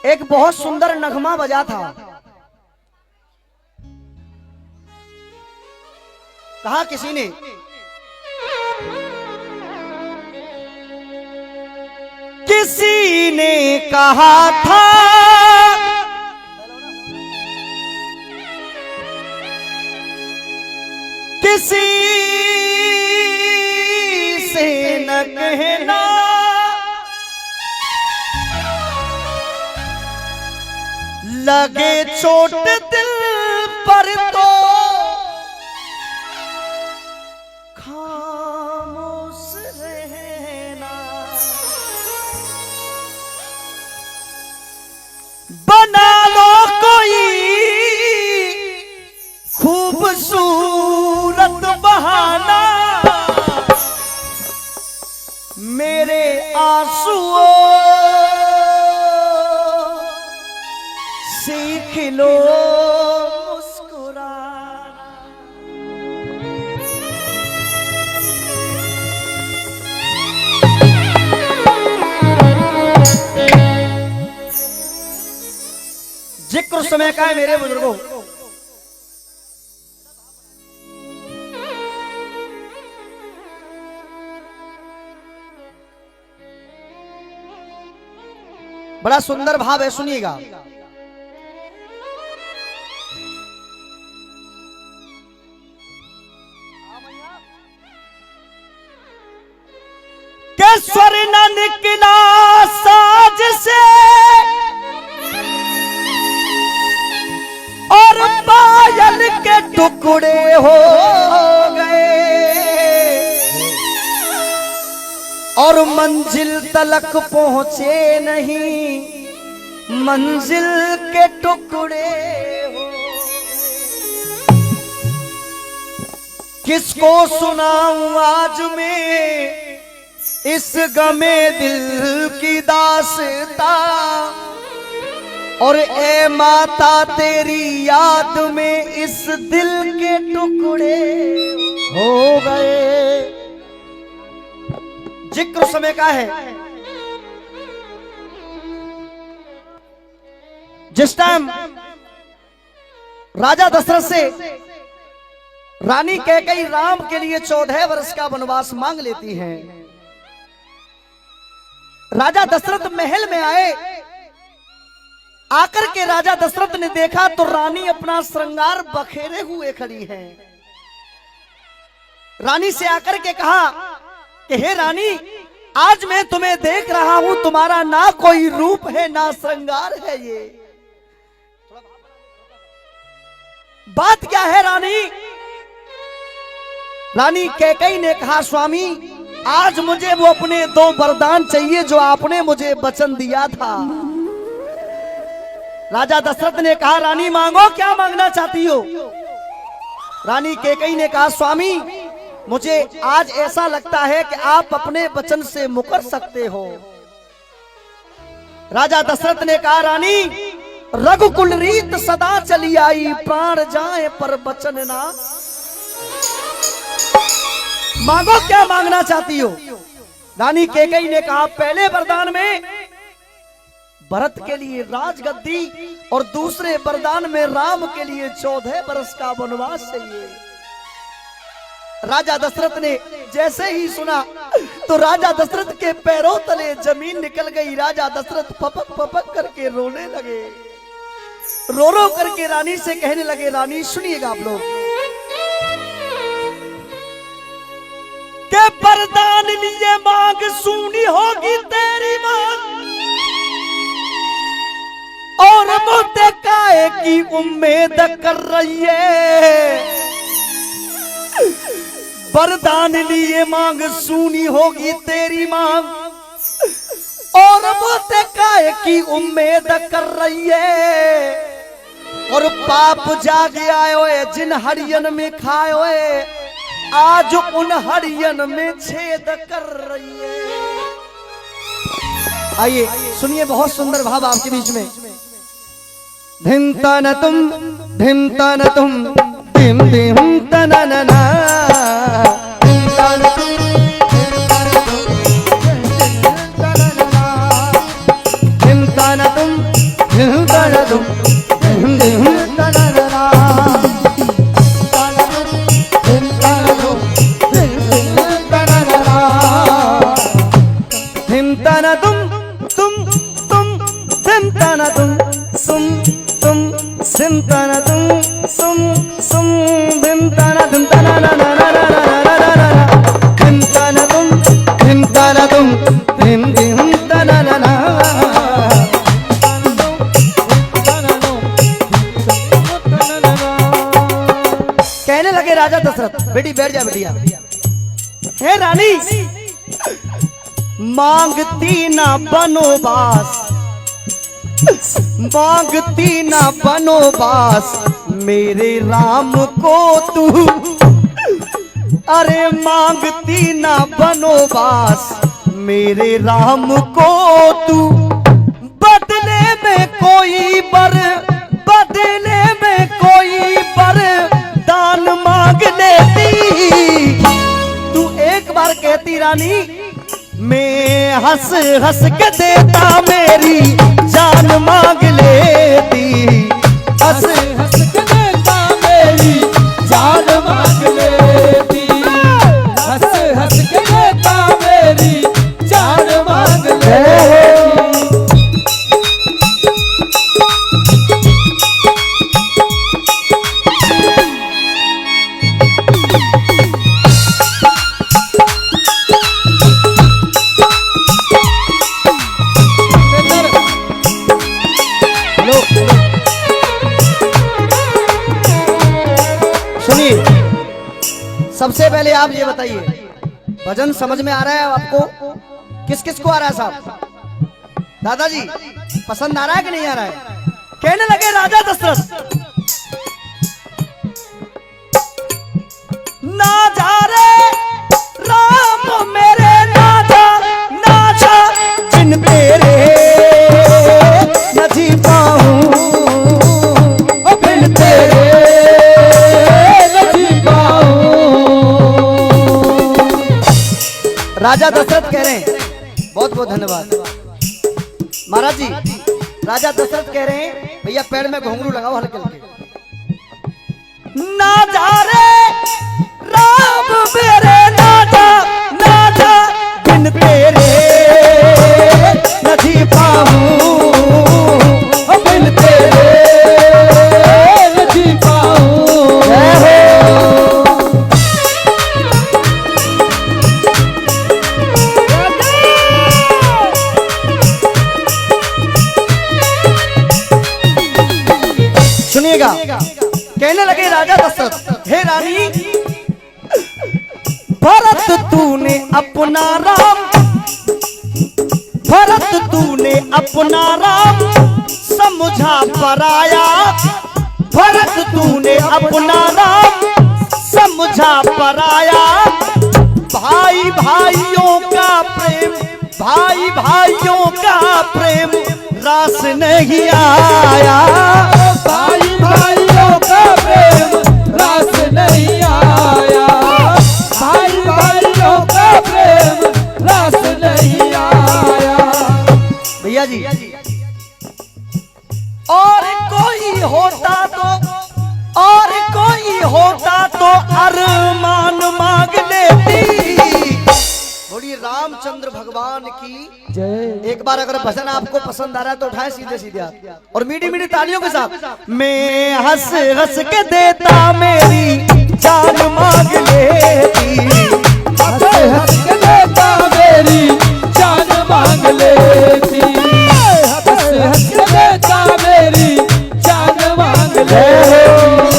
एक बहुत सुंदर नगमा बजा था। कहा किसी ने, किसी ने कहा था किसी से न कहना, लगे चोट दिल पर तो खामोश रहना, बना लो कोई खूबसूरत बहाना, मेरे आंसुओं सीख लो मुस्कुराना। जिक्र समय का है मेरे बुजुर्गों। बड़ा सुंदर भाव है, सुनिएगा। के स्वर न निकला साज से और पायल के टुकड़े हो गए, और मंजिल तलक पहुंचे नहीं, मंजिल के टुकड़े हो। किसको सुनाऊं आज मैं इस गमे दिल की दास्तां, और ए माता तेरी याद में इस दिल के टुकड़े हो गए। जिक्र समय का है। जिस टाइम राजा दशरथ से रानी कैकेयी राम के लिए 14 वर्ष का वनवास मांग लेती हैं, राजा दशरथ महल में आए। आकर के राजा दशरथ ने देखा तो रानी अपना श्रृंगार बखेरे हुए खड़ी है। रानी से आकर के कहा कि हे रानी, आज मैं तुम्हें देख रहा हूं, तुम्हारा ना कोई रूप है ना श्रृंगार है, ये बात क्या है रानी? रानी कैकेयी ने कहा, स्वामी आज मुझे वो अपने 2 वरदान चाहिए जो आपने मुझे वचन दिया था। राजा दशरथ ने कहा, रानी मांगो, क्या मांगना चाहती हो? रानी कैकेयी ने कहा, स्वामी मुझे आज ऐसा लगता है कि आप अपने वचन से मुकर सकते हो। राजा दशरथ ने कहा, रानी रघुकुल रीत सदा चली आई, प्राण जाए पर वचन ना। मांगो, क्या मांगना चाहती हो? रानी कैकेयी ने कहा, पहले वरदान में भरत के लिए राजगद्दी और दूसरे वरदान में राम के लिए 14 वर्ष का वनवास चाहिए। राजा दशरथ ने जैसे ही सुना तो राजा दशरथ के पैरों तले जमीन निकल गई। राजा दशरथ पपक पपक करके रोने लगे। रो रो करके रानी से कहने लगे, रानी सुनिएगा आप लोग, के वरदान लिए मांग सुनी होगी तेरी मांग, और मोते काहे की उम्मीद कर रही है। वरदान लिए मांग सुनी होगी तेरी मांग, और मोते काहे की उम्मीद कर रही है। और पाप जाग आए जिन हरियन में खाए, आज उन हरियन में छेद कर रही है। आइए सुनिए, बहुत सुंदर भाव आपके बीच में। धिम तुम धिम धिम धिम तनना, धिम तुम तना धिम तना सुम सिम तना सुम धिम तना ना ना ना ना ना ना ना ना धिम तना धिम तना ना ना। कहने लगे राजा दशरथ, बेटी बैठ जा बेटिया। हे रानी, मांगती ना बनोबास, मांगती ना बनोबास मेरे राम को तू। अरे मांगती ना बनोबास मेरे राम को तू। बदले में कोई बर, बदले में कोई बर दान मांग लेती। तू एक बार कहती रानी, मैं हंस हंस के देता मेरी जान मांग लेती। हंस हंस के देता मेरी जान मांग लेती। हंस हंस के देता मेरी जान मांग लेती। सबसे पहले आप ये बताइए, भजन समझ में आ रहा है आपको? किस किस को आ रहा है साहब? दादाजी पसंद आ रहा है कि नहीं आ रहा है? कहने लगे राजा दशरथ, ना जा रे राम मेरे ना जा जिन तेरे न जी पाऊं बिन तेरे न जी पाऊं। राजा दशरथ कह रहे हैं, बहुत बहुत धन्यवाद महाराज जी। राजा दशरथ कह रहे हैं, भैया पैर में घुंघरू लगाओ हल्के हल्के। ना जा रे राम मेरे ना जा बिन तेरे न जी पाऊं बिन तेरे न जी पाऊं। सुनिएगा, कहने लगे राजा दशरथ, हे रानी, भरत तूने अपना राम, भरत तूने अपना राम समझा पराया। भरत तूने अपना राम समझा पराया। भाई भाइयों का प्रेम, भाई भाइयों का प्रेम रास नहीं आया। भाई भाइयों का प्रेम रास नहीं आया। भाई भाइयों का प्रेम रास नहीं आया। भैया जी, और कोई होता तो, और कोई होता तो अरमान मांग लेती। बोलिए रामचंद्र भगवान की जय। एक बार अगर भजन आपको पसंद आ रहा है तो उठाए सीधे सीधे हाथ और मीठी मीठी तालियों के साथ। मैं हंस हंस के देता मेरी जान मांग लेती। हंस हंस के देता मेरी जान मांग लेती। हंस हंस के देता मेरी जान मांग लेती।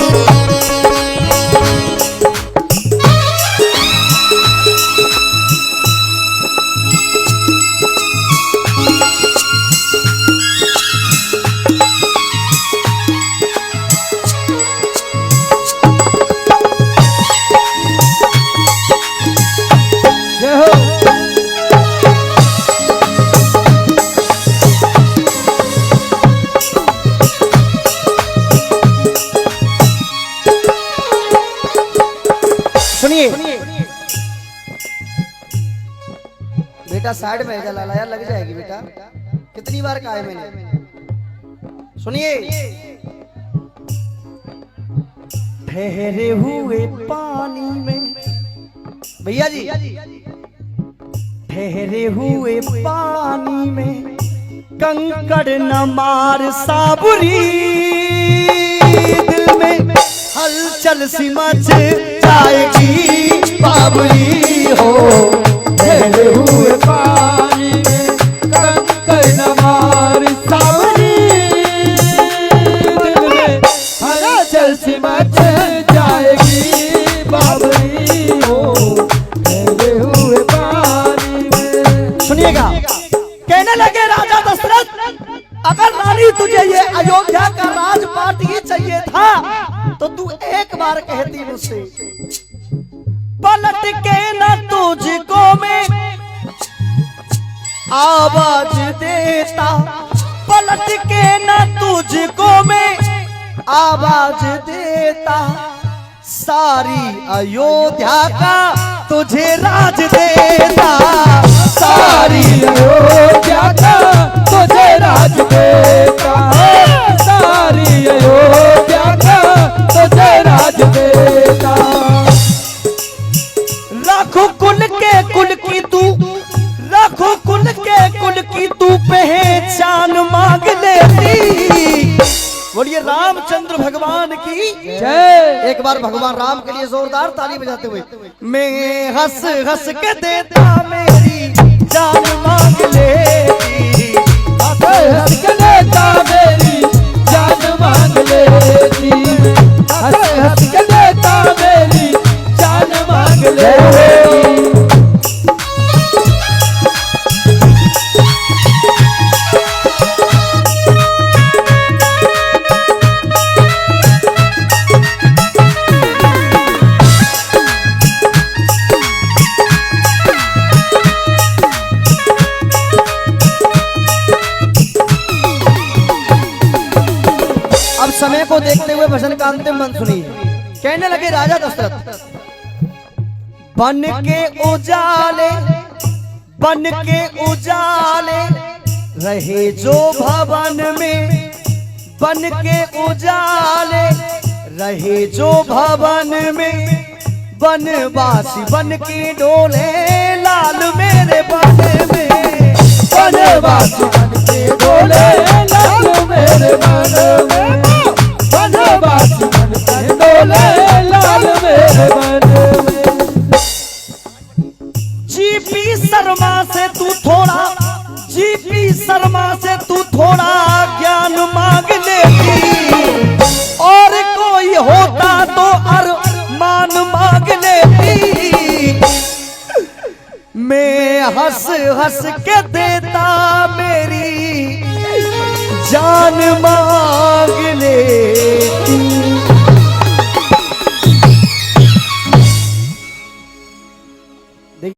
बेटा साइड में है, लाला यार लग जाएगी बेटा। कितनी बार कहा है मैंने? सुनिए, ठहरे हुए पानी में, भैया जी ठहरे हुए पानी में कंकड़ न मार साबुरी, दिल में हलचल सी मच जाएगी बाबरी हो। ठहरे हुए पानी में कंकड़ न मार साबुरी, दिल में हलचल सी मच जाएगी बाबरी हो। ठहरे हुए पानी में। सुनिएगा, कहने लगे राजा दशरथ, अगर रानी तुझे ये अयोध्या का राजपाट ही चाहिए था तो तू एक बार कहती मुझसे, पलट के न तुझको मैं आवाज देता, पलट के न तुझको मैं आवाज देता, सारी अयोध्या का तुझे राज देता, सारी अयोध्या का तुझे राज देता, सारी अयोध्या का तुझे राज देता। लाखों कुल के कुल की तू, लाखों कुल के कुल की तू पहचान मांग लेती। बोलिए रामचंद्र भगवान की जय। एक बार भगवान राम के लिए जोरदार ताली बजाते हुए, मैं हंस हंस के देता मेरी जान मांग लेती, हंस के देता मेरी जान मांग लेती, हंस के देता मेरी जान मांग लेती। समय को देखते हुए भजन का अंतिम मन सुनिए। कहने लगे राजा दशरथ, बन के उजाले, बन के उजाले रहे जो भवन में, बन के उजाले रहे जो भवन में, बनवासी बन के डोले लाल मेरे बन में, बनवासी बन के डोले लाल मेरे बन में, बनवासी बन के डोले लाल मेरे बन में। जीपी शर्मा से तू थोड़ा, जीपी शर्मा से तू थोड़ा ज्ञान मांग लेती, और कोई होता तो अरमान मांग लेती, मैं हंस हंस के देता मेरी जान मांग ले।